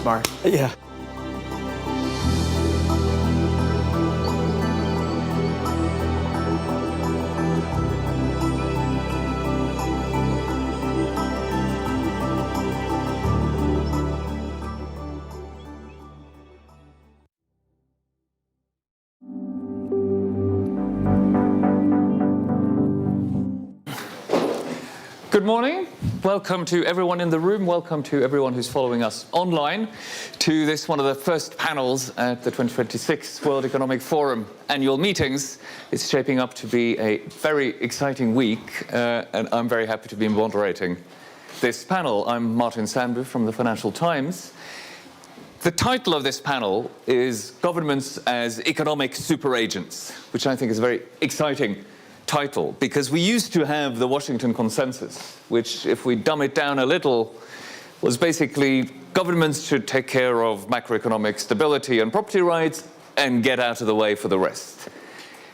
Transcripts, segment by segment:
Mark. Yeah. Good morning. Welcome to everyone in the room. Welcome to everyone who's following us online to this one of the first panels at the 2026 World Economic Forum annual meetings. It's shaping up to be a very exciting week, and I'm very happy to be moderating this panel. I'm Martin Sandbu from the Financial Times. The title of this panel is Governments as Economic Superagents, which I think is a very exciting title, because we used to have the Washington Consensus, which, if we dumb it down a little, was basically governments should take care of macroeconomic stability and property rights and get out of the way for the rest.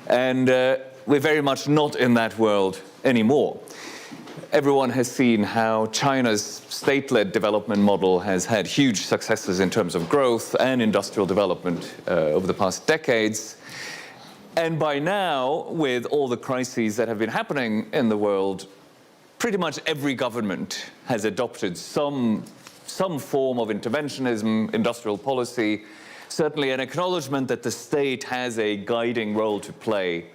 And we're very much not in that world anymore. Everyone has seen how China's state-led development model has had huge successes in terms of growth and industrial development over the past decades. And by now, with all the crises that have been happening in the world, pretty much every government has adopted some form of interventionism, industrial policy, certainly an acknowledgement that the state has a guiding role to play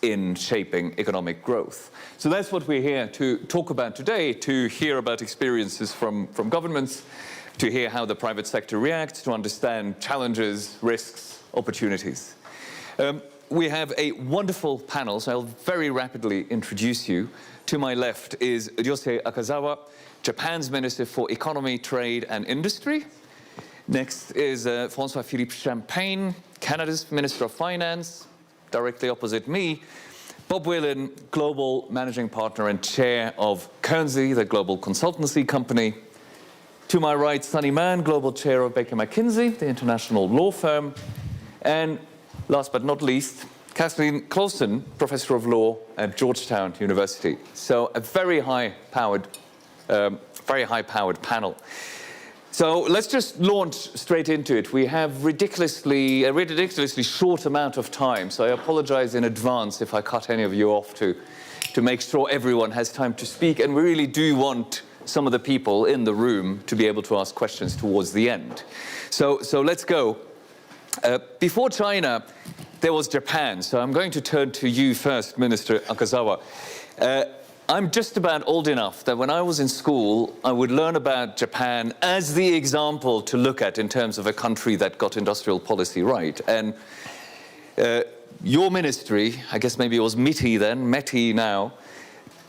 in shaping economic growth. So that's what we're here to talk about today, to hear about experiences from governments, to hear how the private sector reacts, to understand challenges, risks, opportunities. We have a wonderful panel, so I'll very rapidly introduce you. To my left is Ryosei Akazawa, Japan's Minister for Economy, Trade and Industry. Next is François-Philippe Champagne, Canada's Minister of Finance. Directly opposite me, Bob Willen, Global Managing Partner and Chair of Guernsey, the global consultancy company. To my right, Sunny Mann, Global Chair of Baker McKinsey, the international law firm. And last but not least, Kathleen Claussen, Professor of Law at Georgetown University. So a very high-powered panel. So let's just launch straight into it. We have a ridiculously short amount of time, so I apologize in advance if I cut any of you off to make sure everyone has time to speak. And we really do want some of the people in the room to be able to ask questions towards the end. So let's go. Before China, there was Japan. So I'm going to turn to you first, Minister Akazawa. I'm just about old enough that when I was in school, I would learn about Japan as the example to look at in terms of a country that got industrial policy right. And your ministry, I guess maybe it was METI then, METI now,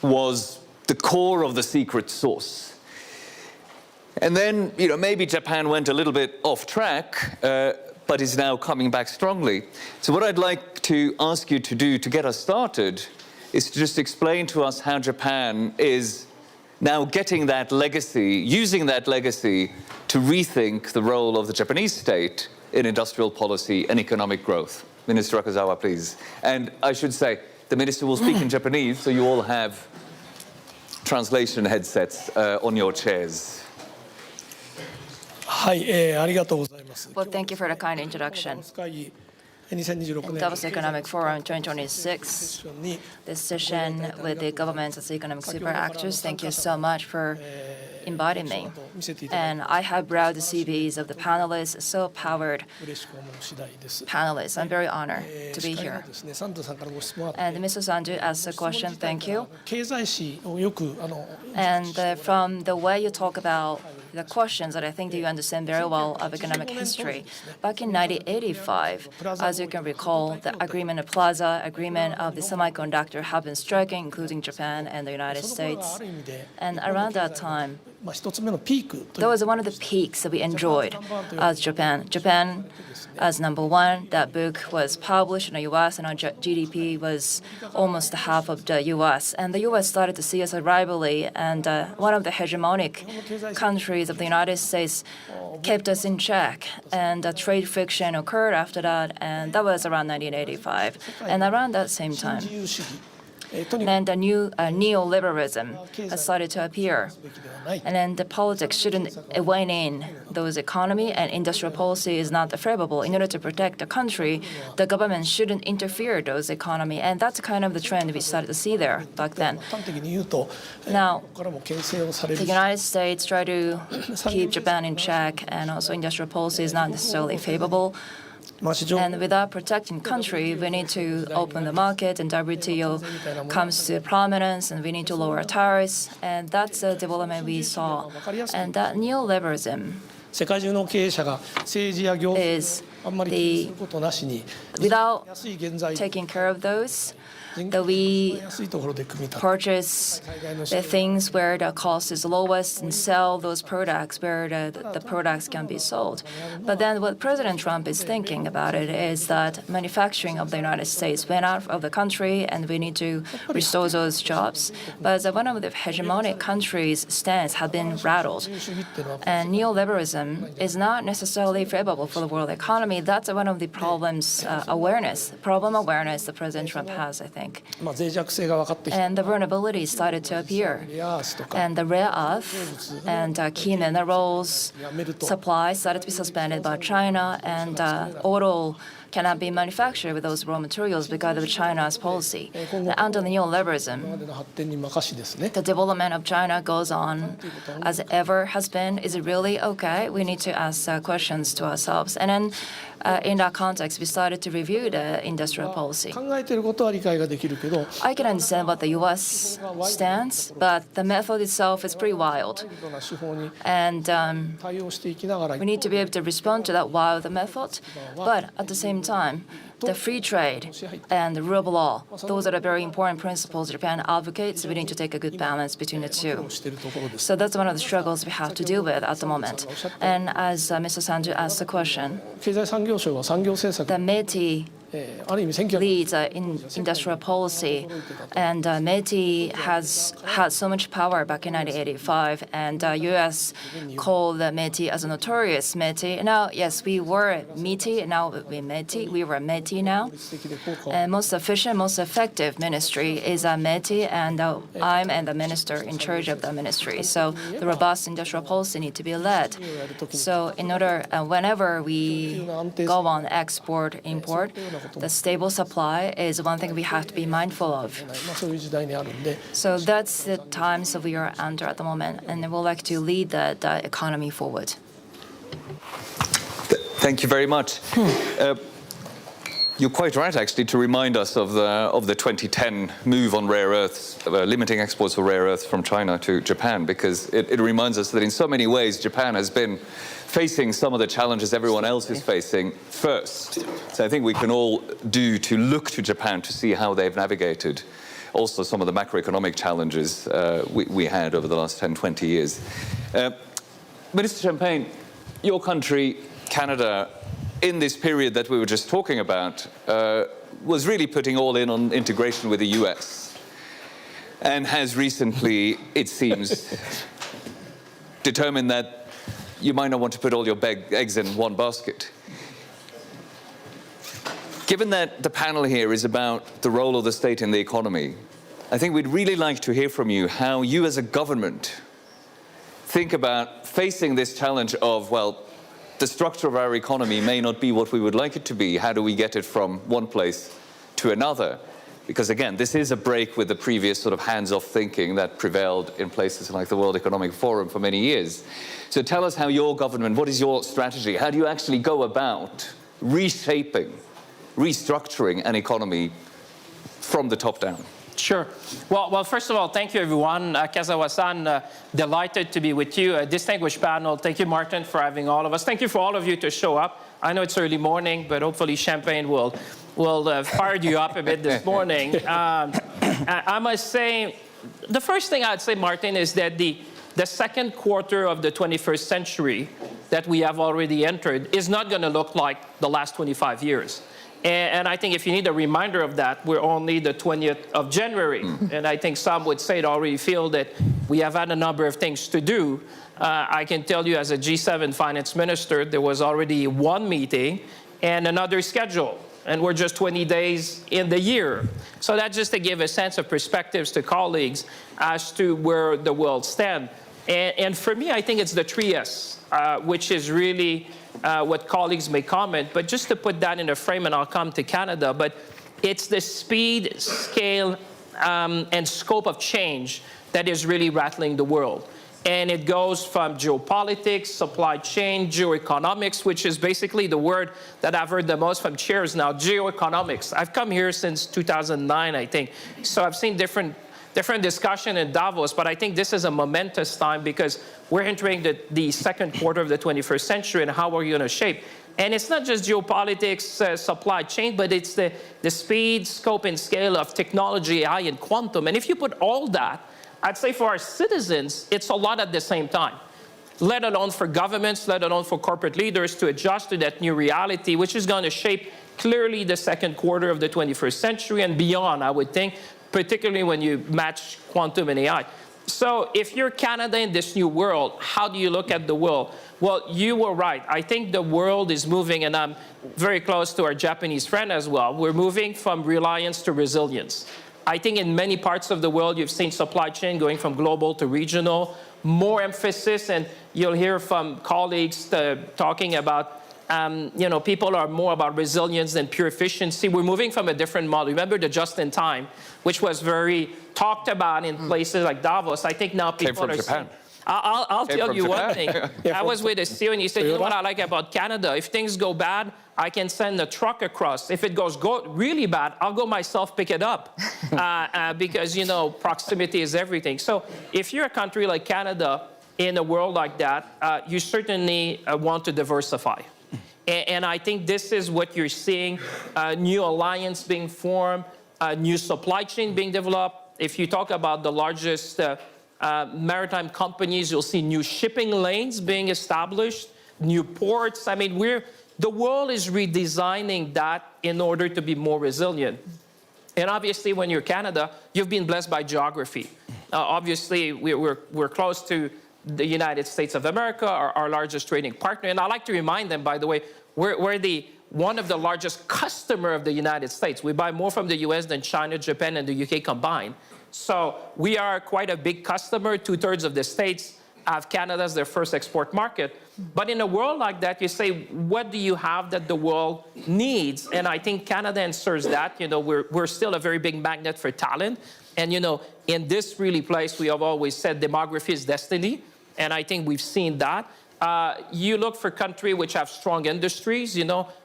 was the core of the secret sauce. And then, maybe Japan went a little bit off track, but is now coming back strongly. So what I'd like to ask you to do to get us started is to just explain to us how Japan is now getting that legacy, using that legacy to rethink the role of the Japanese state in industrial policy and economic growth. Minister Akazawa, please. And I should say, the minister will speak in Japanese, so you all have translation headsets on your chairs. Well, thank you for the kind introduction. Davos Economic Forum 2026, this session with the governments as economic super actors. Thank you so much for inviting me. And I have browsed the CVs of the panelists, so powered panelists. I'm very honored to be here. And Mr. Sandbu asked a question, thank you. And from the way you talk about the questions that I think that you understand very well of economic history. Back in 1985, as you can recall, the agreement of Plaza, agreement of the semiconductor have been striking, including Japan and the United States. And around that time, that was one of the peaks that we enjoyed as Japan. Japan as #1, that book was published in the U.S. and our GDP was almost half of the U.S. And the U.S. started to see us as a rivalry, and one of the hegemonic countries of the United States kept us in check. And trade friction occurred after that, and that was around 1985. And around that same time, then the new neoliberalism has started to appear. And then the politics shouldn't wane in those economy, and industrial policy is not favorable. In order to protect the country, the government shouldn't interfere those economy, and that's kind of the trend we started to see there back then. Now, the United States try to keep Japan in check, and also industrial policy is not necessarily favorable. And without protecting country, we need to open the market, and WTO comes to prominence, and we need to lower tariffs, and that's a development we saw. And that neoliberalism is without taking care of those, that we purchase the things where the cost is lowest and sell those products where the products can be sold. But then what President Trump is thinking about it is that manufacturing of the United States went out of the country, and we need to restore those jobs. But one of the hegemonic countries' stance has been rattled. And neoliberalism is not necessarily favorable for the world economy. That's one of the problem awareness that President Trump has, I think. And the vulnerability started to appear. And the rare earth and key minerals supply started to be suspended by China, and auto cannot be manufactured with those raw materials because of China's policy. Under neoliberalism, the development of China goes on as ever has been. Is it really okay? We need to ask questions to ourselves. And then in that context, we started to review the industrial policy. I can understand what the U.S. stands, but the method itself is pretty wild. And we need to be able to respond to that wild method. But at the same time, the free trade and the rule of law, those are the very important principles Japan advocates. We need to take a good balance between the two. So that's one of the struggles we have to deal with at the moment. And as Mr. Sandbu asked the question, the METI leads in industrial policy, and METI has had so much power back in 1985, and U.S. called the METI as a notorious METI. Now, yes, we were METI, now we were METI now. And most efficient, most effective ministry is METI, and I'm the minister in charge of the ministry. So the robust industrial policy need to be led. So in order, whenever we go on export, import, the stable supply is one thing we have to be mindful of. So that's the times that we are under at the moment, and we'd like to lead the economy forward. Thank you very much. You're quite right, actually, to remind us of the 2010 move on rare earths, limiting exports of rare earths from China to Japan, because it reminds us that in so many ways Japan has been facing some of the challenges everyone else is facing first. So I think we can all do to look to Japan to see how they've navigated also some of the macroeconomic challenges we had over the last 10, 20 years. Minister Champagne, your country, Canada, in this period that we were just talking about, was really putting all in on integration with the US, and has recently, it seems, determined that you might not want to put all your eggs in one basket. Given that the panel here is about the role of the state in the economy, I think we'd really like to hear from you how you as a government think about facing this challenge of, well, the structure of our economy may not be what we would like it to be. How do we get it from one place to another? Because again, this is a break with the previous sort of hands-off thinking that prevailed in places like the World Economic Forum for many years. So tell us how your government, what is your strategy? How do you actually go about reshaping, restructuring an economy from the top down? Sure. Well, first of all, thank you, everyone. Akazawa-san, delighted to be with you. A distinguished panel. Thank you, Martin, for having all of us. Thank you for all of you to show up. I know it's early morning, but hopefully Champagne will fire you up a bit this morning. I must say, the first thing I'd say, Martin, is that the second quarter of the 21st century that we have already entered is not going to look like the last 25 years. And I think if you need a reminder of that, we're only the 20th of January. And I think some would say it already feel that we have had a number of things to do. I can tell you as a G7 finance minister, there was already one meeting and another schedule. and we're just 20 days in the year. So that's just to give a sense of perspectives to colleagues as to where the world stands. And for me, I think it's the 3S, which is really what colleagues may comment. But just to put that in a frame, and I'll come to Canada, but it's the speed, scale, and scope of change that is really rattling the world. And it goes from geopolitics, supply chain, geoeconomics, which is basically the word that I've heard the most from chairs now, geoeconomics. I've come here since 2009, I think. So I've seen different discussion in Davos, but I think this is a momentous time because we're entering the second quarter of the 21st century, and how are you going to shape? And it's not just geopolitics, supply chain, but it's the speed, scope, and scale of technology, AI, and quantum. And if you put all that, I'd say for our citizens, it's a lot at the same time, let alone for governments, let alone for corporate leaders to adjust to that new reality, which is going to shape clearly the second quarter of the 21st century and beyond, I would think, particularly when you match quantum and AI. So if you're Canada in this new world, how do you look at the world? Well, you were right. I think the world is moving, and I'm very close to our Japanese friend as well. We're moving from reliance to resilience. I think in many parts of the world, you've seen supply chain going from global to regional, more emphasis, and you'll hear from colleagues talking about, people are more about resilience than pure efficiency. We're moving from a different model. Remember the just-in-time, which was very talked about in places like Davos. I think now people are Japan. I'll tell you one thing. Yeah. I was with a CEO, and he said, you know what I like about Canada? If things go bad, I can send a truck across. If it goes really bad, I'll go myself pick it up because, proximity is everything. So if you're a country like Canada in a world like that, you certainly want to diversify. And I think this is what you're seeing, new alliance being formed, new supply chain being developed. If you talk about the largest maritime companies, you'll see new shipping lanes being established, new ports. I mean, the world is redesigning that in order to be more resilient. And obviously, when you're Canada, you've been blessed by geography. Obviously, we're close to the United States of America, our largest trading partner. And I like to remind them, by the way, we're one of the largest customer of the United States. We buy more from the US than China, Japan, and the UK combined. So we are quite a big customer. 2/3 of the states have Canada as their first export market. But in a world like that, you say, what do you have that the world needs? And I think Canada answers that. We're still a very big magnet for talent. And, in this really place, we have always said demography is destiny. And I think we've seen that. You look for countries which have strong industries,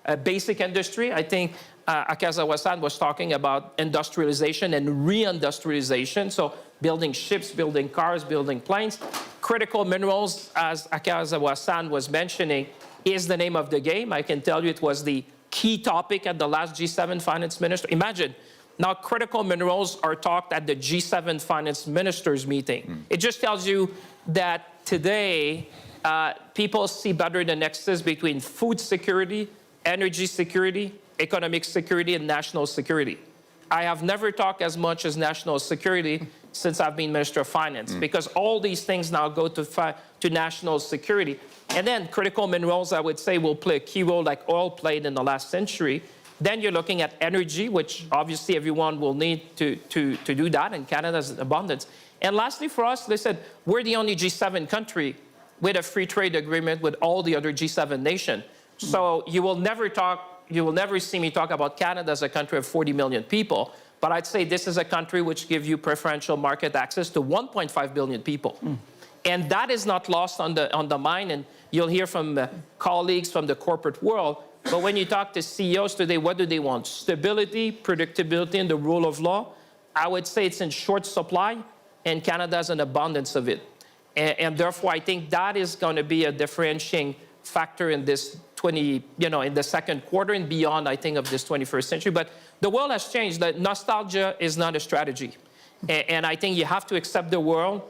a basic industry. I think Akazawa-san was talking about industrialization and reindustrialization. So building ships, building cars, building planes. Critical minerals, as Akazawa-san was mentioning, is the name of the game. I can tell you it was the key topic at the last G7 finance minister. Imagine, now critical minerals are talked at the G7 finance ministers meeting. It just tells you that today, people see better the nexus between food security, energy security, economic security, and national security. I have never talked as much as national security since I've been Minister of Finance, because all these things now go to national security. And then critical minerals, I would say, will play a key role like oil played in the last century. Then you're looking at energy, which obviously everyone will need to do that, and Canada's abundance. And lastly, for us, they said, we're the only G7 country with a free trade agreement with all the other G7 nations. So you will never see me talk about Canada as a country of 40 million people, but I'd say this is a country which gives you preferential market access to 1.5 billion people. And that is not lost on the mind, and you'll hear from colleagues from the corporate world. But when you talk to CEOs today, what do they want? Stability, predictability, and the rule of law. I would say it's in short supply, and Canada has an abundance of it. And therefore, I think that is going to be a differentiating factor in this in the second quarter and beyond, I think, of this 21st century. But the world has changed. That nostalgia is not a strategy. And I think you have to accept the world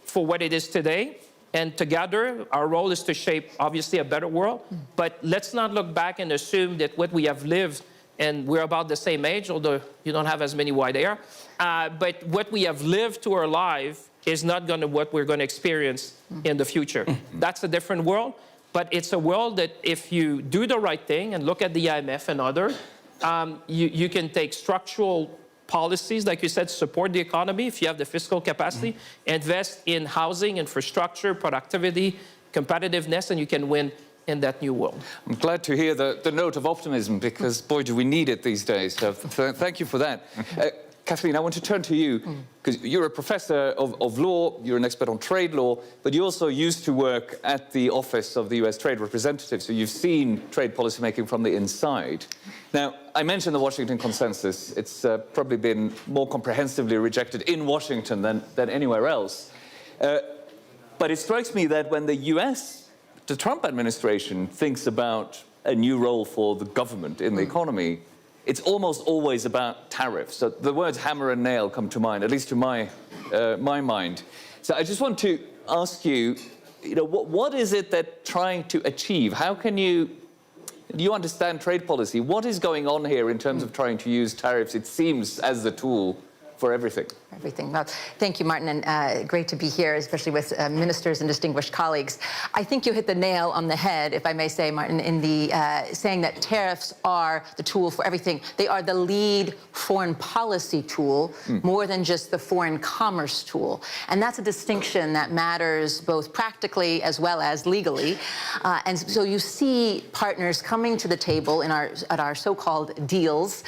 for what it is today. And together, our role is to shape, obviously, a better world. But let's not look back and assume that what we have lived, and we're about the same age, although you don't have as many white hair, but what we have lived to our life is not going to what we're going to experience in the future. That's a different world. But it's a world that if you do the right thing and look at the IMF and others, You can take structural policies, like you said, support the economy if you have the fiscal capacity, invest in housing, infrastructure, productivity, competitiveness, and you can win in that new world. I'm glad to hear the note of optimism because, boy, do we need it these days. So thank you for that. Kathleen, I want to turn to you because you're a professor of law, you're an expert on trade law, but you also used to work at the office of the US Trade Representative, so you've seen trade policy making from the inside. Now, I mentioned the Washington Consensus. It's probably been more comprehensively rejected in Washington than anywhere else. But it strikes me that when the US, the Trump administration, thinks about a new role for the government in the economy, it's almost always about tariffs. So the words hammer and nail come to mind, at least to my mind. So I just want to ask you, what is it that trying to achieve? How can do you understand trade policy? What is going on here in terms of trying to use tariffs, it seems, as the tool for everything? Well, thank you, Martin, and great to be here, especially with ministers and distinguished colleagues. I think you hit the nail on the head, if I may say, Martin, in the saying that tariffs are the tool for everything. They are the lead foreign policy tool, more than just the foreign commerce tool. And that's a distinction that matters both practically as well as legally. And so you see partners coming to the table at our so-called deals,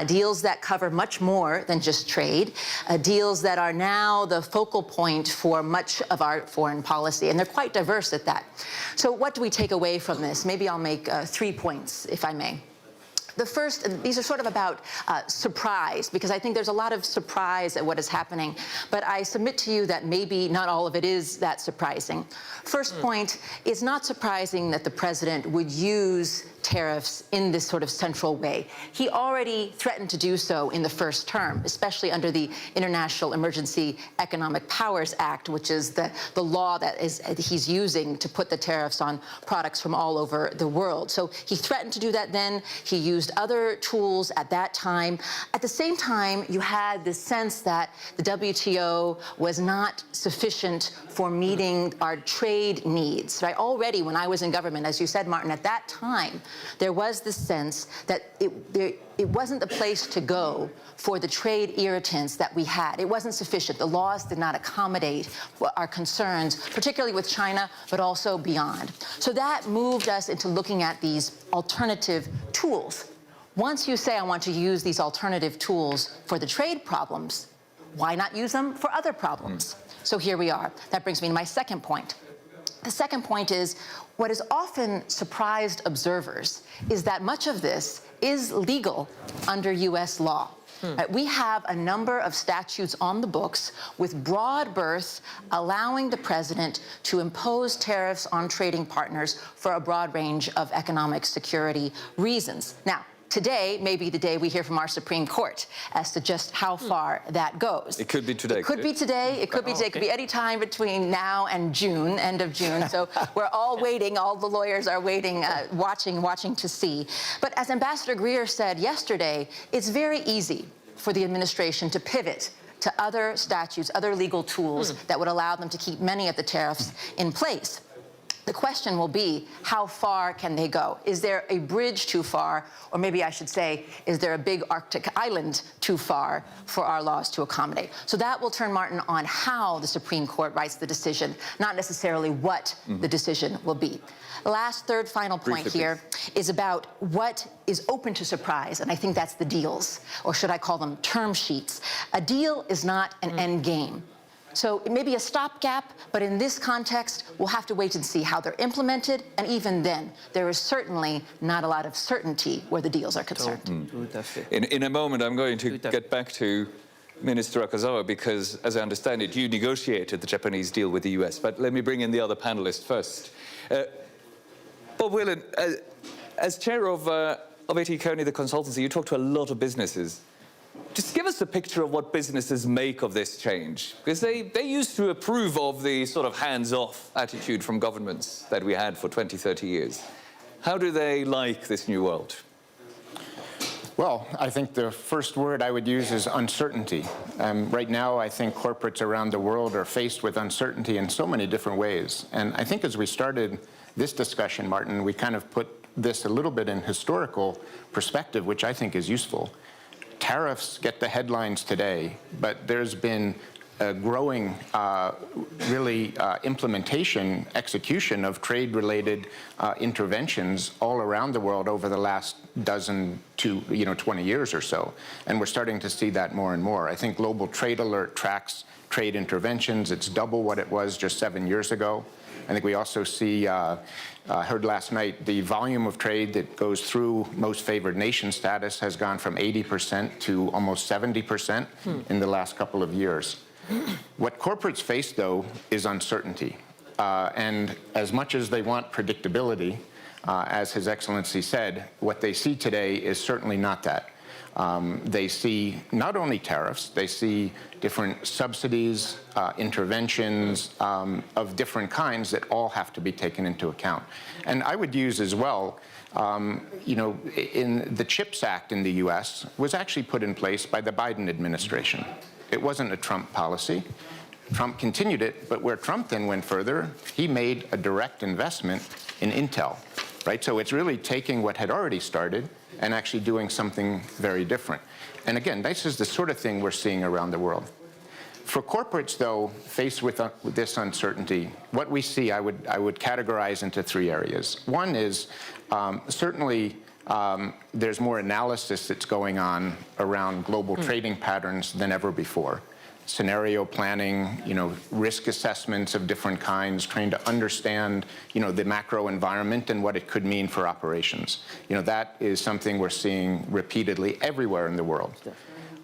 deals that cover much more than just trade, deals that are now the focal point for much of our foreign policy, and they're quite diverse at that. So what do we take away from this? Maybe I'll make 3 points, if I may. The first, and these are sort of about surprise, because I think there's a lot of surprise at what is happening, but I submit to you that maybe not all of it is that surprising. First point, it's not surprising that the president would use tariffs in this sort of central way. He already threatened to do so in the first term, especially under the International Emergency Economic Powers Act, which is the law that he's using to put the tariffs on products from all over the world. So he threatened to do that then. He used other tools at that time. At the same time, you had this sense that the WTO was not sufficient for meeting our trade needs, right? Already when I was in government, as you said, Martin, at that time, there was this sense that it wasn't the place to go for the trade irritants that we had. It wasn't sufficient. The laws did not accommodate our concerns, particularly with China, but also beyond. So that moved us into looking at these alternative tools. Once you say, I want to use these alternative tools for the trade problems, why not use them for other problems? So here we are. That brings me to my second point. The second point is, what has often surprised observers is that much of this is legal under US law. We have a number of statutes on the books with broad berth allowing the president to impose tariffs on trading partners for a broad range of economic security reasons. Now, today may be the day we hear from our Supreme Court as to just how far that goes. It could be today. It could be today. It could be today. It could be any time between now and June, end of June. So we're all waiting. All the lawyers are waiting, watching to see. But as Ambassador Greer said yesterday, it's very easy for the administration to pivot to other statutes, other legal tools that would allow them to keep many of the tariffs in place. The question will be, how far can they go? Is there a bridge too far? Or maybe I should say, is there a big Arctic island too far for our laws to accommodate? So that will turn, Martin, on how the Supreme Court writes the decision, not necessarily what the decision will be. Last, third, final point here is about what is open to surprise, and I think that's the deals, or should I call them term sheets. A deal is not an end game. So it may be a stopgap, but in this context, we'll have to wait and see how they're implemented. And even then, there is certainly not a lot of certainty where the deals are concerned. In a moment, I'm going to get back to Minister Akazawa because, as I understand it, you negotiated the Japanese deal with the US. But let me bring in the other panelists first. Bob Willen, as chair of A.T. Kearney, the consultancy, you talk to a lot of businesses. Just give us a picture of what businesses make of this change, because they used to approve of the sort of hands-off attitude from governments that we had for 20, 30 years. How do they like this new world? Well, I think the first word I would use is uncertainty. Right now, I think corporates around the world are faced with uncertainty in so many different ways. And I think as we started this discussion, Martin, we kind of put this a little bit in historical perspective, which I think is useful. Tariffs get the headlines today, but there's been a growing, implementation, execution of trade-related interventions all around the world over the last dozen to 20 years or so. And we're starting to see that more and more. I think Global Trade Alert tracks trade interventions. It's double what it was just 7 years ago. I think we also see, heard last night, the volume of trade that goes through most favored nation status has gone from 80% to almost 70% in the last couple of years. What corporates face, though, is uncertainty. And as much as they want predictability, as His Excellency said, what they see today is certainly not that. They see not only tariffs, they see different subsidies, interventions of different kinds that all have to be taken into account. And I would use as well, in the CHIPS Act in the US was actually put in place by the Biden administration. It wasn't a Trump policy. Trump continued it, but where Trump then went further, he made a direct investment in Intel, right? So it's really taking what had already started and actually doing something very different. And again, this is the sort of thing we're seeing around the world. For corporates, though, faced with this uncertainty, what we see I would categorize into three areas. One is certainly there's more analysis that's going on around global trading patterns than ever before. Scenario planning, risk assessments of different kinds, trying to understand, the macro environment and what it could mean for operations. That is something we're seeing repeatedly everywhere in the world.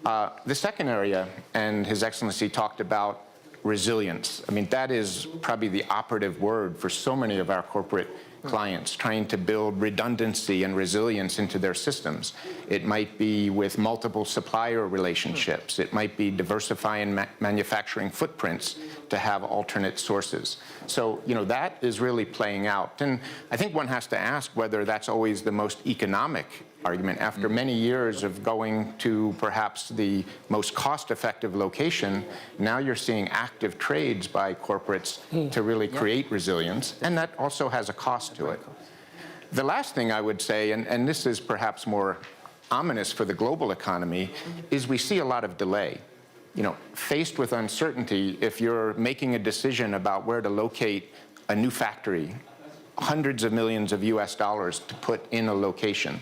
The second area, and His Excellency talked about resilience. I mean, that is probably the operative word for so many of our corporate clients, trying to build redundancy and resilience into their systems. It might be with multiple supplier relationships. It might be diversifying manufacturing footprints to have alternate sources. So, that is really playing out. And I think one has to ask whether that's always the most economic argument. After many years of going to perhaps the most cost-effective location, now you're seeing active trades by corporates to really create resilience, and that also has a cost to it. The last thing I would say, and this is perhaps more ominous for the global economy, is we see a lot of delay. Faced with uncertainty, if you're making a decision about where to locate a new factory, hundreds of millions of US dollars to put in a location,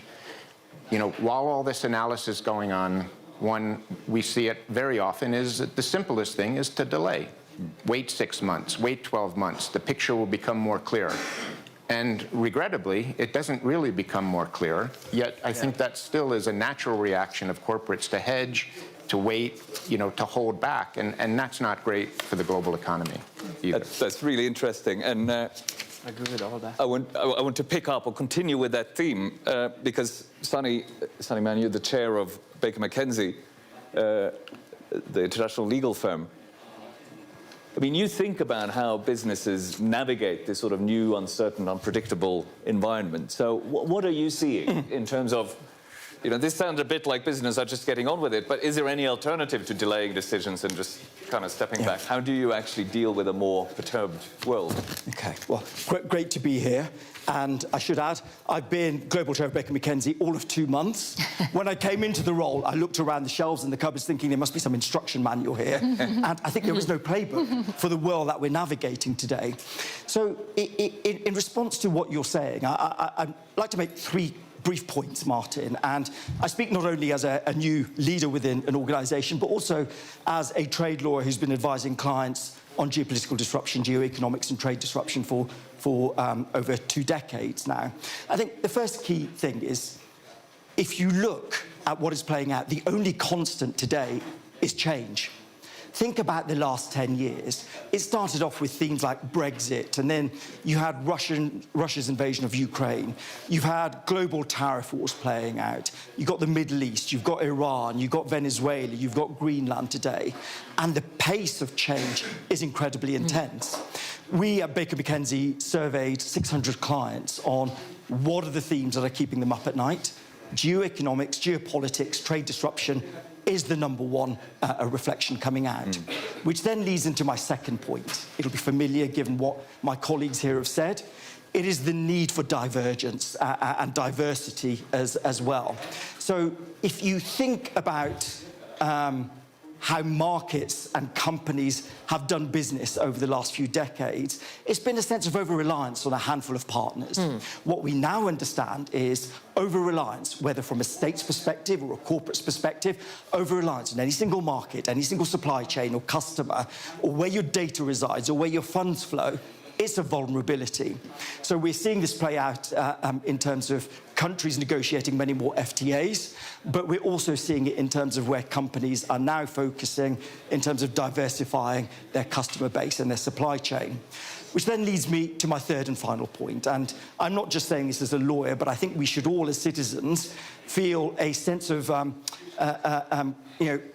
while all this analysis going on, one, we see it very often, is that the simplest thing is to delay. Wait 6 months, wait 12 months. The picture will become more clear. And regrettably, it doesn't really become more clear, yet I think that still is a natural reaction of corporates to hedge, to wait, to hold back, and that's not great for the global economy either. That's really interesting. And I agree with all that. I want to pick up or continue with that theme because Sonny Mann, you're the chair of Baker McKenzie, the international legal firm. I mean, you think about how businesses navigate this sort of new, uncertain, unpredictable environment. So what are you seeing in terms of, this sounds a bit like business are just getting on with it, but is there any alternative to delaying decisions and just kind of stepping back? How do you actually deal with a more perturbed world? Okay, well, great to be here. And I should add, I've been global chair of Baker McKenzie all of 2 months. When I came into the role, I looked around the shelves in the cupboards thinking there must be some instruction manual here. And I think there is no playbook for the world that we're navigating today. So in response to what you're saying, I'd like to make three brief points, Martin. And I speak not only as a new leader within an organisation, but also as a trade lawyer who's been advising clients on geopolitical disruption, geoeconomics and trade disruption for over 2 decades now. I think the first key thing is, if you look at what is playing out, the only constant today is change. Think about the last 10 years. It started off with themes like Brexit, and then you had Russia's invasion of Ukraine. You've had global tariff wars playing out. You've got the Middle East, you've got Iran, you've got Venezuela, you've got Greenland today. And the pace of change is incredibly intense. We at Baker McKenzie surveyed 600 clients on what are the themes that are keeping them up at night. Geoeconomics, geopolitics, trade disruption is the number one reflection coming out, which then leads into my second point. It'll be familiar given what my colleagues here have said. it is the need for divergence and diversity as well. So if you think about how markets and companies have done business over the last few decades, it's been a sense of over-reliance on a handful of partners. What we now understand is over-reliance, whether from a state's perspective or a corporate's perspective, over-reliance on any single market, any single supply chain or customer, or where your data resides or where your funds flow. It's a vulnerability. So we're seeing this play out in terms of countries negotiating many more FTAs, but we're also seeing it in terms of where companies are now focusing in terms of diversifying their customer base and their supply chain. Which then leads me to my third and final point. And I'm not just saying this as a lawyer, but I think we should all, as citizens, feel a sense of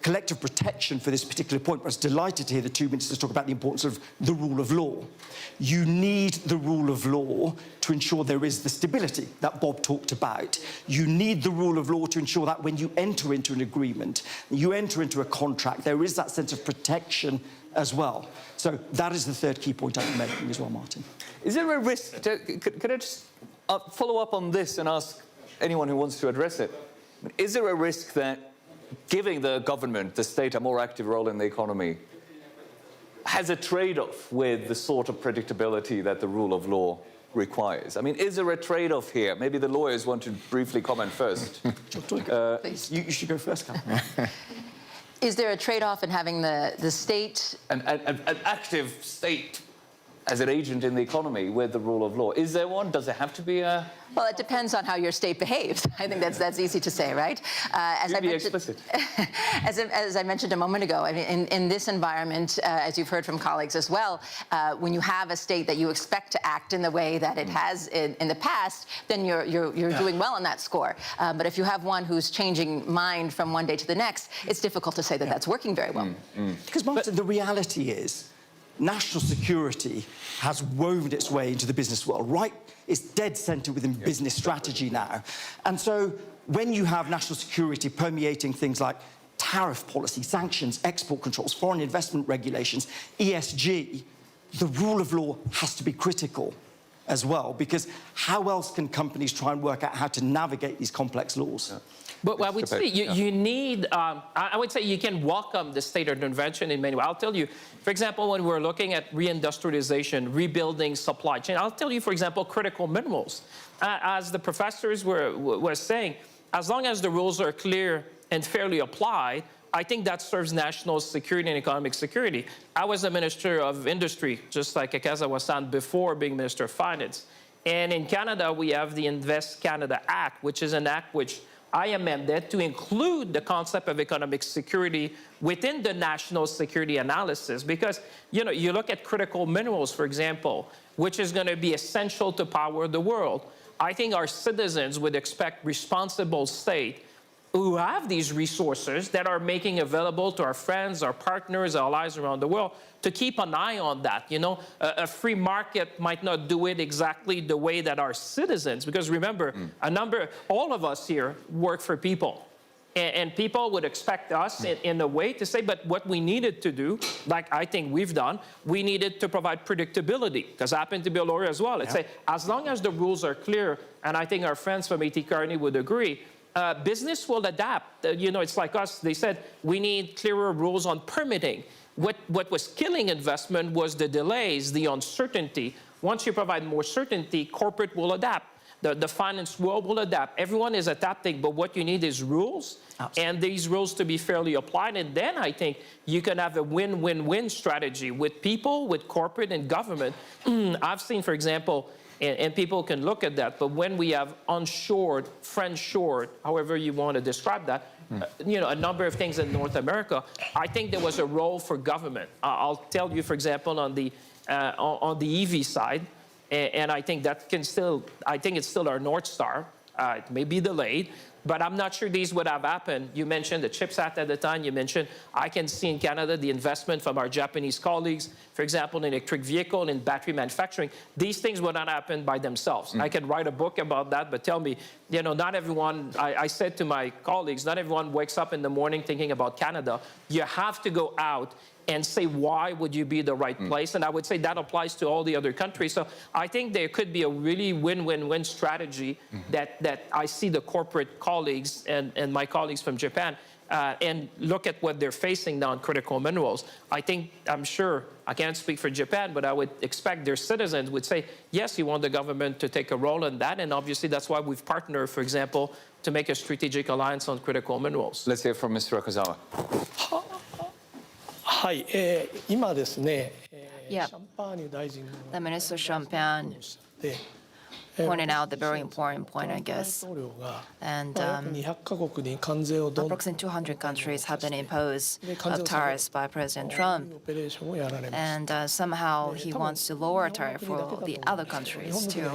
collective protection for this particular point. I was delighted to hear the two ministers talk about the importance of the rule of law. You need the rule of law to ensure there is the stability that Bob talked about. You need the rule of law to ensure that when you enter into an agreement, you enter into a contract, there is that sense of protection as well. So that is the third key point I'm making as well, Martin. Is there a risk? Could I just follow up on this and ask anyone who wants to address it? Is there a risk that giving the government, the state, a more active role in the economy has a trade-off with the sort of predictability that the rule of law requires? I mean, is there a trade-off here? Maybe the lawyers want to briefly comment first. You should go first, Kathleen. Is there a trade-off in having the state... An active state as an agent in the economy with the rule of law? Is there one? Does it have to be a... Well, it depends on how your state behaves. I think that's easy to say, right? As I mentioned a moment ago, I mean, in this environment, as you've heard from colleagues as well, when you have a state that you expect to act in the way that it has in the past, then you're doing well on that score. But if you have one who's changing mind from one day to the next, it's difficult to say that that's working very well. Because, Martin, the reality is, national security has woven its way into the business world, right? It's dead centre within business strategy now. And so when you have national security permeating things like tariff policy, sanctions, export controls, foreign investment regulations, ESG, the rule of law has to be critical as well, because how else can companies try and work out how to navigate these complex laws? But I would say you need, I would say you can welcome the state intervention in many ways. I'll tell you, for example, when we're looking at reindustrialization, rebuilding supply chain, I'll tell you, for example, critical minerals. As the professors were saying, as long as the rules are clear and fairly applied, I think that serves national security and economic security. I was a Minister of Industry, just like Akazawa-san, before being Minister of Finance. And in Canada, we have the Invest Canada Act, which is an act which I amended to include the concept of economic security within the national security analysis. Because, you know, you look at critical minerals, for example, which is going to be essential to power the world. I think our citizens would expect responsible state who have these resources that are making available to our friends, our partners, our allies around the world to keep an eye on that. You know, a free market might not do it exactly the way that our citizens, because remember, all of us here work for people. And people would expect us in a way to say, but what we needed to do, like I think we've done, we needed to provide predictability, because I happen to be a lawyer as well. Let's say, as long as the rules are clear, and I think our friends from A.T. Kearney would agree, business will adapt. You know, it's like us. They said we need clearer rules on permitting. What was killing investment was the delays, the uncertainty. Once you provide more certainty, corporate will adapt. The finance world will adapt. Everyone is adapting, but what you need is rules. Absolutely. And these rules to be fairly applied. And then I think you can have a win-win-win strategy with people, with corporate and government. I've seen, for example, and people can look at that, but when we have onshored, friend-shored, however you want to describe that, you know, a number of things in North America, I think there was a role for government. I'll tell you, for example, on the EV side, and I think that can still, I think it's still our North Star. It may be delayed, but I'm not sure these would have happened. You mentioned the CHIPS Act at the time. You mentioned, I can see in Canada the investment from our Japanese colleagues, for example, in electric vehicle and in battery manufacturing. These things would not happen by themselves. I could write a book about that, but tell me, you know, not everyone, I said to my colleagues, not everyone wakes up in the morning thinking about Canada. You have to go out and say why would you be the right place. And I would say that applies to all the other countries. So I think there could be a really win-win-win strategy that I see the corporate colleagues and my colleagues from Japan and look at what they're facing now in critical minerals. I'm sure, I can't speak for Japan, but I would expect their citizens would say, yes, you want the government to take a role in that. And obviously that's why we've partnered, for example, to make a strategic alliance on critical minerals. Let's hear from Mr. Akazawa. はい、今ですね、 Yeah. シャンパーニュ大臣 The Minister Champagne で pointed out the very important point, I guess. 大統領が And 約200カ国に関税をどんどん approximately 200 countries have been imposed tariffs by President Trump. オペレーションをやられます。 And somehow he wants to lower tariff for the other countries too.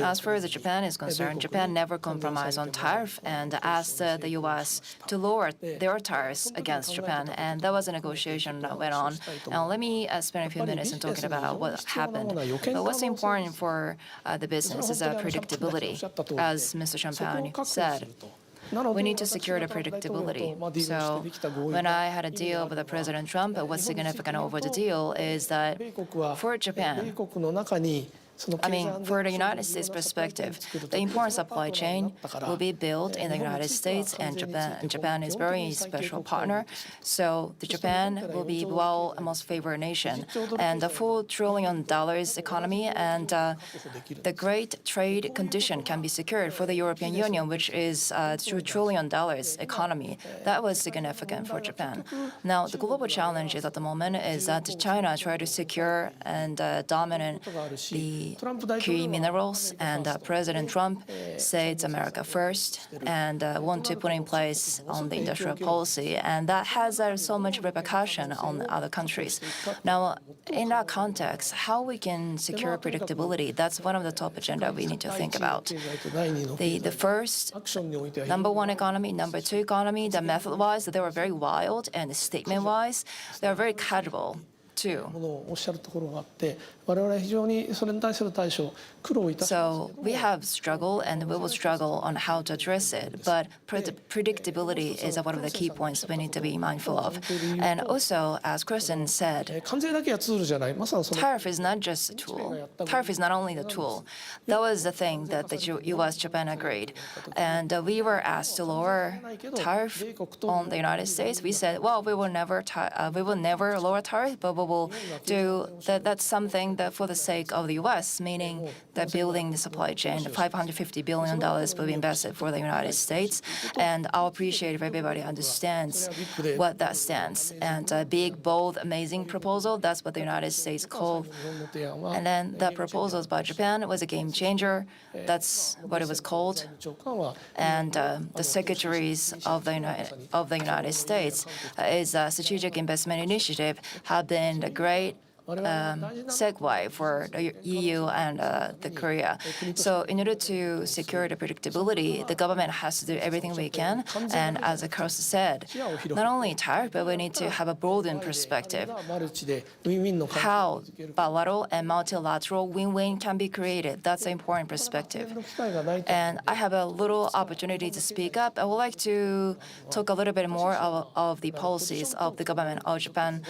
As far as Japan is concerned, Japan never compromised on tariff and asked the U.S. to lower their tariffs against Japan. And that was a negotiation that went on. Now let me spend a few minutes in talking about what happened. But what's important for the business is predictability, as Mr. Champagne said. We need to secure the predictability. So when I had a deal with President Trump, what's significant over the deal is that for Japan, 米国の中に I mean, for the United States perspective, the important supply chain will be built in the United States, and Japan is a very special partner. So Japan will be a most favored nation. And the $4 trillion economy and the great trade condition can be secured for the European Union, which is a $2 trillion economy. That was significant for Japan. Now, the global challenge is at the moment is that China tried to secure and dominate the key minerals, and President Trump said it's America first and want to put in place on the industrial policy, and that has so much repercussion on other countries. Now, in that context, how we can secure predictability, that's one of the top agenda we need to think about. The first, number one economy, number two economy, the method-wise, they were very wild, and statement-wise, they were very casual too. ものをおっしゃるところがあって、我々は非常にそれに対する対処苦労いたしま So we have struggled and we will struggle on how to address it. But predictability is one of the key points we need to be mindful of. And also, as Claussen said, 関税だけがツールじゃない。まさにその tariff is not just a tool. Tariff is not only the tool. That was the thing that the U.S. Japan agreed. And we were asked to lower tariff on the United States. We said, well, we will never lower tariff, but we will do that. That's something that for the sake of the U.S., meaning that building the supply chain, $550 billion will be invested for the United States. And I'll appreciate if everybody understands what that stands. And a big, bold, amazing proposal, that's what the United States called. And then the proposals by Japan was a game changer. That's what it was called. And the secretaries of the United States is a strategic investment initiative have been a great segue for the EU and the Korea. So in order to secure the predictability, the government has to do everything we can. And as the Claussen said, not only tariff, but we need to have a broadened perspective. マルチでウィンウィンの関係 How bilateral and multilateral win-win can be created. That's an important perspective. の機会がないと And I have a little opportunity to speak up. I would like to talk a little bit more of the policies of the government of Japan.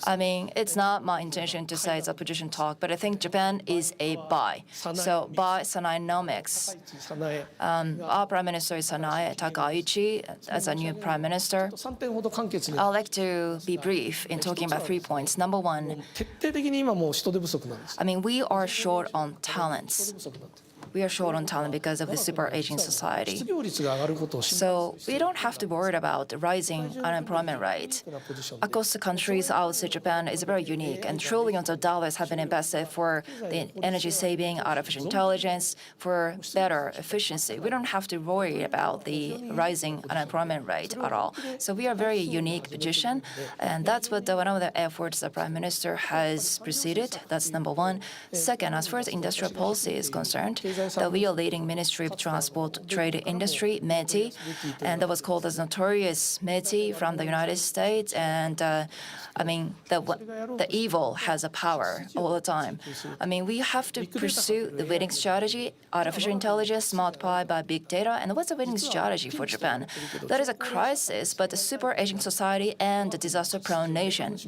I mean, it's not my intention to say it's a position talk, but I think Japan is a buy. So buy Sanae-nomics. 早苗 Our Prime Minister is Sanae Takaichi as a new Prime Minister. 3点ほど簡潔に I'd like to be brief in talking about 3 points. Number one, 徹底的に今もう人手不足なんです。 I mean, we are short on talents. 不足になって We are short on talent because of the super aging society. 失業率が上がることを心配 So we don't have to worry about the rising unemployment rate. なポジションで Across the countries outside Japan is very unique, and trillions of dollars have been invested for the energy saving, artificial intelligence, for better efficiency. We don't have to worry about the rising unemployment rate at all. So we are very unique position, and that's what one of the efforts the Prime Minister has proceeded. That's number one. Second, as far as industrial policy is concerned, that we are leading Ministry of Transport Trade Industry, METI, and that was called as notorious METI from the United States. And I mean, the evil has a power all the time. I mean, we have to pursue the winning strategy, artificial intelligence, smart power by big data. And what's the winning strategy for Japan? That is a crisis, but the super aging society and the disaster-prone nation.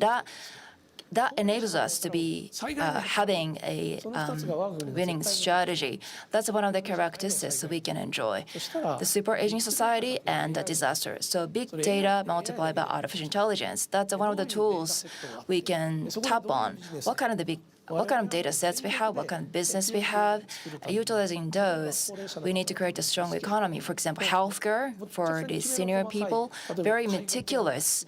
That enables us to be having a winning strategy. That's one of the characteristics we can enjoy. The super aging society and the disaster. So big data multiplied by artificial intelligence. That's one of the tools we can tap on. What kind of data sets we have, what kind of business we have. Utilizing those, we need to create a strong economy. For example, healthcare for the senior people, very meticulous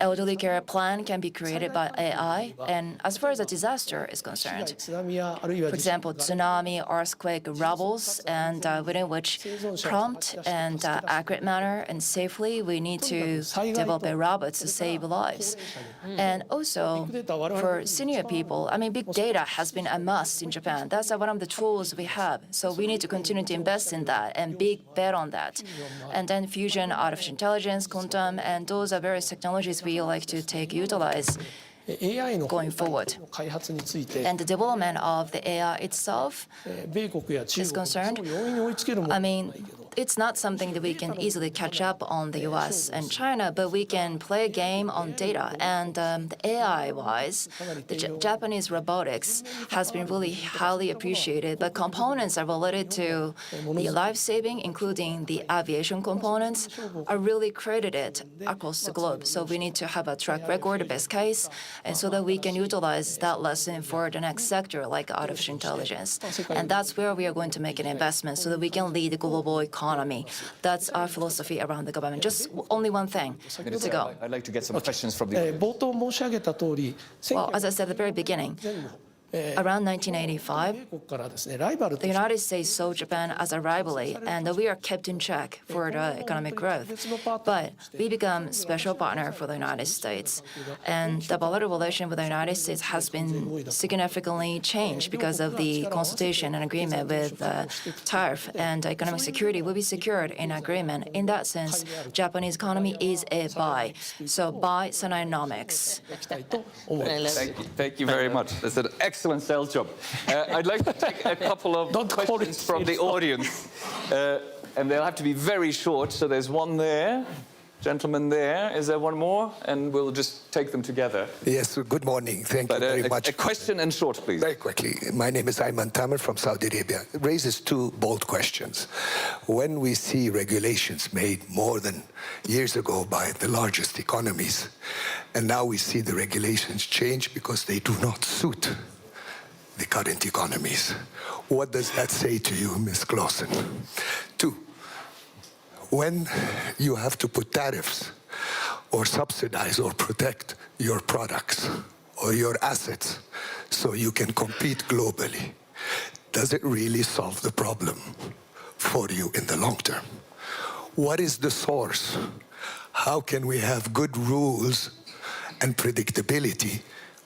elderly care plan can be created by AI. And as far as a disaster is concerned, for example, tsunami, earthquake, rubbles, and within which prompt and accurate manner and safely, we need to develop a robot to save lives. And also, for senior people, I mean, big data has been a must in Japan. That's one of the tools we have. So we need to continue to invest in that and big bet on that. And then fusion, artificial intelligence, quantum, and those are various technologies we like to utilize going forward. And the development of the AI itself is concerned. I mean, it's not something that we can easily catch up on the US and China, but we can play a game on data. And the AI-wise, the Japanese robotics has been really highly appreciated, but components are related to the life-saving, including the aviation components, are really credited across the globe. So we need to have a track record, a best case, and so that we can utilize that lesson for the next sector, like artificial intelligence. And that's where we are going to make an investment so that we can lead the global economy. That's our philosophy around the government. Just only one thing to go. I'd like to get some questions from the Well, as I said at the very beginning, around 1985, the United States saw Japan as a rivalry, and we are kept in check for the economic growth. But we become a special partner for the United States, and the bilateral relation with the United States has been significantly changed because of the consultation and agreement with tariff, and economic security will be secured in agreement. In that sense, Japanese economy is a buy. So buy Sinonomics. Thank you very much. That's an excellent sales job. I'd like to take a couple of questions from the audience, and they'll have to be very short. So there's one there, gentleman there. Is there one more? And we'll just take them together. Yes, good morning. Thank you very much. A question and short, please. Very quickly. My name is Ayman Tamer from Saudi Arabia. It raises two bold questions. When we see regulations made more than years ago by the largest economies, and now we see the regulations change because they do not suit the current economies. What does that say to you, Ms. Claussen? Two, when you have to put tariffs or subsidize or protect your products or your assets so you can compete globally, does it really solve the problem for you in the long term? What is the source? How can we have good rules and predictability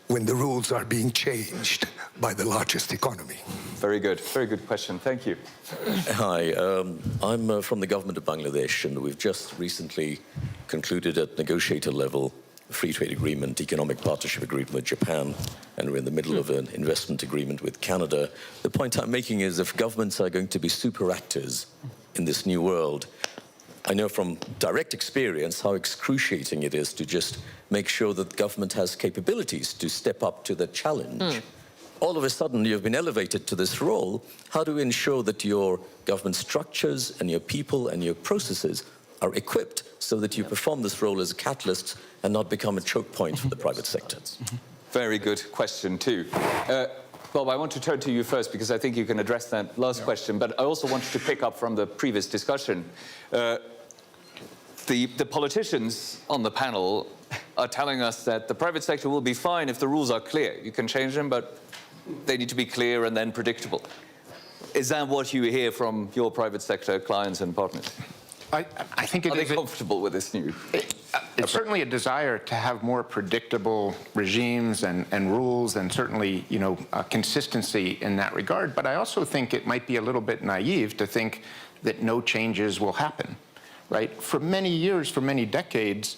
when the rules are being changed by the largest economy? Very good question. Thank you. Hi, I'm from the government of Bangladesh, and we've just recently concluded at negotiator level a free trade agreement, economic partnership agreement with Japan, and we're in the middle of an investment agreement with Canada. The point I'm making is if governments are going to be super actors in this new world, I know from direct experience how excruciating it is to just make sure that the government has capabilities to step up to the challenge. All of a sudden, you've been elevated to this role. How do we ensure that your government structures and your people and your processes are equipped so that you perform this role as a catalyst and not become a choke point for the private sector? Very good question, too. Bob, I want to turn to you first because I think you can address that last question, but I also wanted to pick up from the previous discussion. The politicians on the panel are telling us that the private sector will be fine if the rules are clear. You can change them, but they need to be clear and then predictable. Is that what you hear from your private sector clients and partners? I think it Are is. they comfortable with this new? It's certainly a desire to have more predictable regimes and rules, and certainly, consistency in that regard. But I also think it might be a little bit naive to think that no changes will happen, right? For many years, for many decades,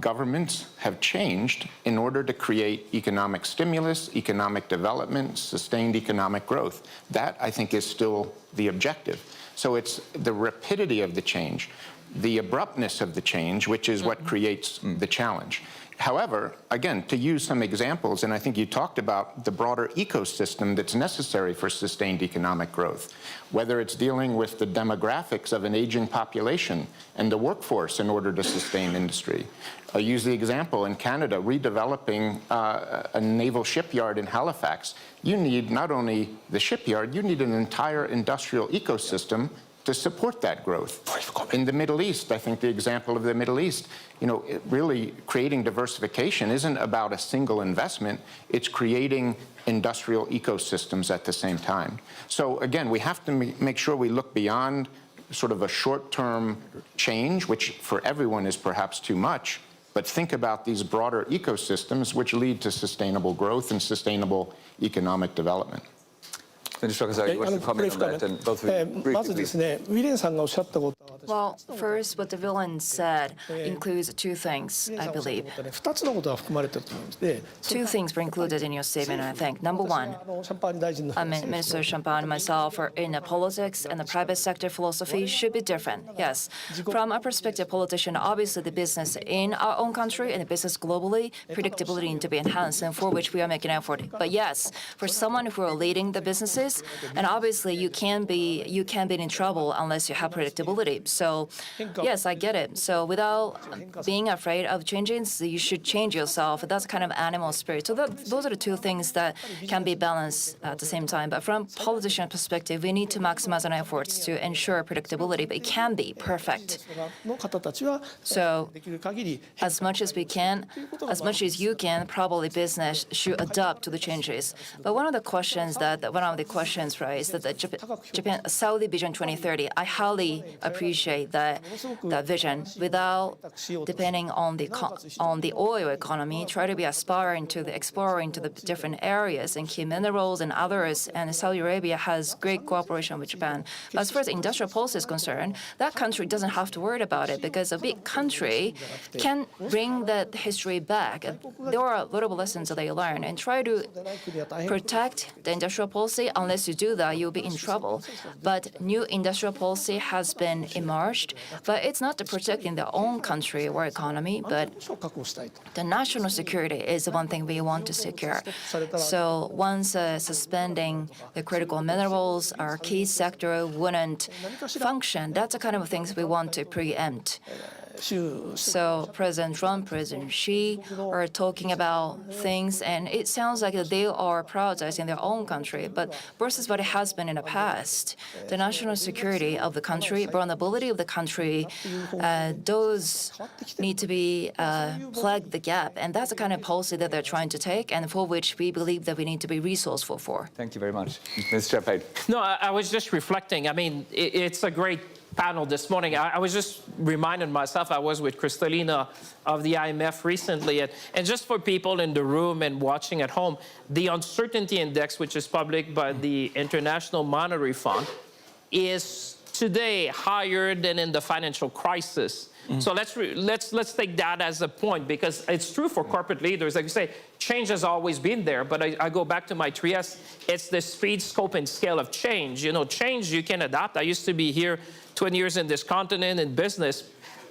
governments have changed in order to create economic stimulus, economic development, sustained economic growth. That, I think, is still the objective. So it's the rapidity of the change, the abruptness of the change, which is what creates the challenge. However, again, to use some examples, and I think you talked about the broader ecosystem that's necessary for sustained economic growth, whether it's dealing with the demographics of an aging population and the workforce in order to sustain industry. I'll use the example in Canada, redeveloping a naval shipyard in Halifax. You need not only the shipyard, you need an entire industrial ecosystem to support that growth. In the Middle East, I think the example of the Middle East, really creating diversification isn't about a single investment, it's creating industrial ecosystems at the same time. So again, we have to make sure we look beyond sort of a short-term change, which for everyone is perhaps too much, but think about these broader ecosystems which lead to sustainable growth and sustainable economic development. Minister Akazawa, you want to comment on that? And both of you, briefly, まずですね、ウィレンさんがおっしゃったことは私 Well, first, what the villain said includes two things, I believe. 2つのことが含まれていると思うんです。 Two things were included in your statement, I think. Number one, シャンパーニ大臣の I mean, Minister Champagne and myself are in the politics and the private sector philosophy should be different. Yes. From a perspective politician, obviously the business in our own country and the business globally, predictability need to be enhanced, and for which we are making effort. But yes, for someone who are leading the businesses, and obviously you can't be in trouble unless you have predictability. So yes, I get it. So without being afraid of changing, so you should change yourself. That's kind of animal spirit. So those are the two things that can be balanced at the same time. But from politician perspective, we need to maximize our efforts to ensure predictability, but it can be perfect. の方たちは So できる限り as much as we can, as much as you can, probably business should adapt to the changes. But one of the questions raised that the Japan Saudi Vision 2030, I highly appreciate that vision. Without depending on the oil economy, try to be exploring to the different areas and key minerals and others. And Saudi Arabia has great cooperation with Japan. As far as industrial policy is concerned, that country doesn't have to worry about it because a big country can bring that history back. There are a lot of lessons that they learn and try to protect the industrial policy. Unless you do that, you'll be in trouble. But new industrial policy has been emerged, but it's not to protecting their own country or economy, but the national security is the one thing we want to secure. So once suspending the critical minerals, our key sector wouldn't function. That's the kind of things we want to preempt. So President Trump, President Xi are talking about things, and it sounds like they are prioritizing their own country, but versus what it has been in the past, the national security of the country, vulnerability of the country, those need to be plug the gap, and that's the kind of policy that they're trying to take, and for which we believe that we need to be resourceful for. Thank you very much. Mr. Champagne. No, I was just reflecting. I mean, it's a great panel this morning. I was just reminding myself, I was with Kristalina of the IMF recently, and just for people in the room and watching at home, the uncertainty index, which is published by the International Monetary Fund, is today higher than in the financial crisis. So let's take that as a point, because it's true for corporate leaders. Like you say, change has always been there, but I go back to my 3S. It's the speed, scope, and scale of change. Change you can adapt. I used to be here 20 years in this continent in business,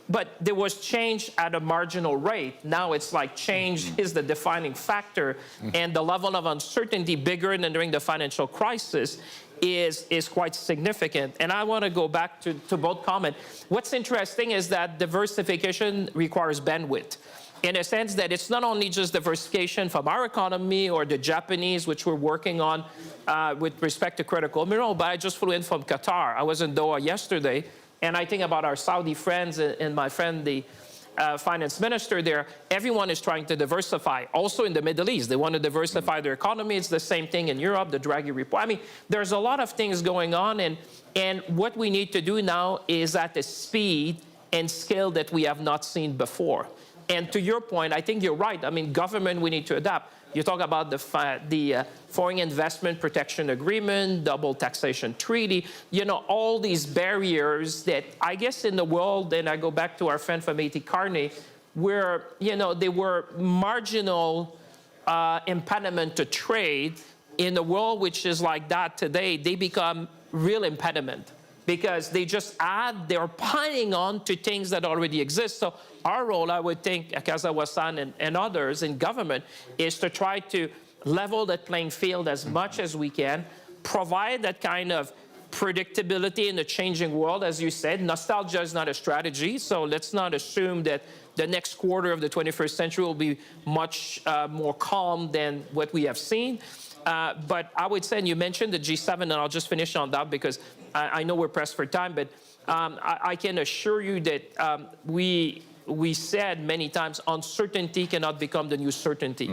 but there was change at a marginal rate. Now it's like change is the defining factor, and the level of uncertainty, bigger than during the financial crisis, is quite significant. And I want to go back to both comments. What's interesting is that diversification requires bandwidth, in a sense that it's not only just diversification from our economy or the Japanese, which we're working on with respect to critical mineral, but I just flew in from Qatar. I was in Doha yesterday, and I think about our Saudi friends and my friend, the finance minister there. Everyone is trying to diversify. Also in the Middle East, they want to diversify their economy. It's the same thing in Europe, the Draghi report. I mean, there's a lot of things going on, and what we need to do now is at the speed and scale that we have not seen before. And to your point, I think you're right. I mean, government, we need to adapt. You talk about the Foreign Investment Protection Agreement, double taxation treaty, you know, all these barriers that I guess in the world, and I go back to our friend from A.T. Kearney, where, you know, they were marginal impediment to trade. In a world which is like that today, they become real impediment because they just they're piling on to things that already exist. So our role, I would think, Akazawa-san and others in government, is to try to level that playing field as much as we can, provide that kind of predictability in the changing world. As you said, nostalgia is not a strategy, so let's not assume that the next quarter of the 21st century will be much more calm than what we have seen. But I would say, and you mentioned the G7, and I'll just finish on that because I know we're pressed for time, but I can assure you that we said many times, uncertainty cannot become the new certainty.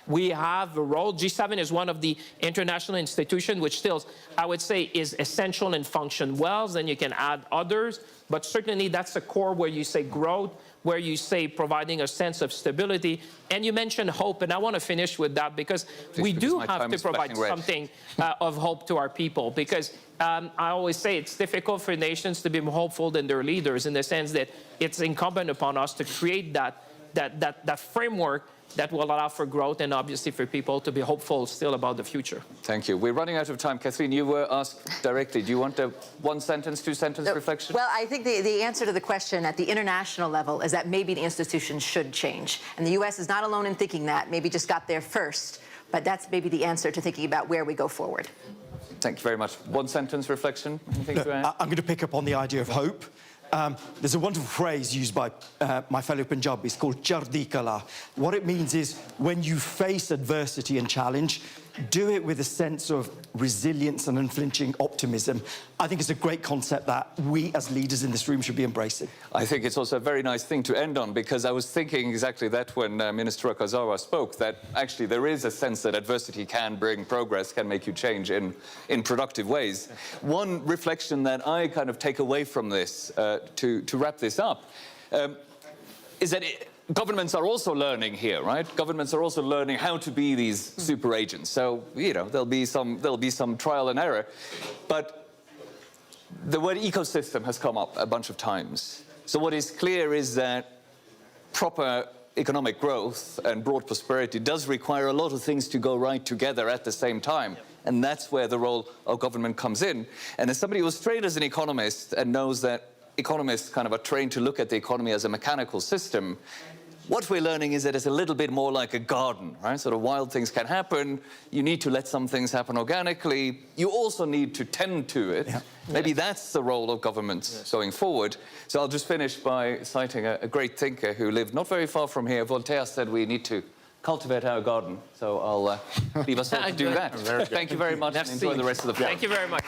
We have a role. G7 is one of the international institutions which still, I would say, is essential and function well. Then you can add others, but certainly that's the core where you say growth, where you say providing a sense of stability. And you mentioned hope, and I want to finish with that because we do have to provide something of hope to our people, because I always say it's difficult for nations to be more hopeful than their leaders, in the sense that it's incumbent upon us to create that framework that will allow for growth and obviously for people to be hopeful still about the future. Thank you. We're running out of time. Kathleen, you were asked directly. Do you want a one-sentence, two-sentence reflection? Well, I think the answer to the question at the international level is that maybe the institutions should change. And the U.S. is not alone in thinking that. Maybe just got there first. But that's maybe the answer to thinking about where we go forward. Thank you very much. One-sentence reflection? Anything to add? I'm going to pick up on the idea of hope. There's a wonderful phrase used by my fellow Punjabis called chardi kala. What it means is when you face adversity and challenge, do it with a sense of resilience and unflinching optimism. I think it's a great concept that we as leaders in this room should be embracing. I think it's also a very nice thing to end on, because I was thinking exactly that when Minister Akazawa spoke, that actually there is a sense that adversity can bring progress, can make you change in productive ways. One reflection that I kind of take away from this, to wrap this up, is that governments are also learning here, right? Governments are also learning how to be these super agents. So, you know, there'll be some trial and error. But the word ecosystem has come up a bunch of times. So what is clear is that proper economic growth and broad prosperity does require a lot of things to go right together at the same time. And that's where the role of government comes in. And as somebody who was trained as an economist and knows that economists kind of are trained to look at the economy as a mechanical system, what we're learning is that it's a little bit more like a garden, right? Sort of wild things can happen. You need to let some things happen organically. You also need to tend to it. Yeah. Maybe that's the role of governments going forward. So I'll just finish by citing a great thinker who lived not very far from here. Voltaire said we need to cultivate our garden. So I'll leave us all to do that. Thank you very much, and enjoy the rest of the day. Thank you very much.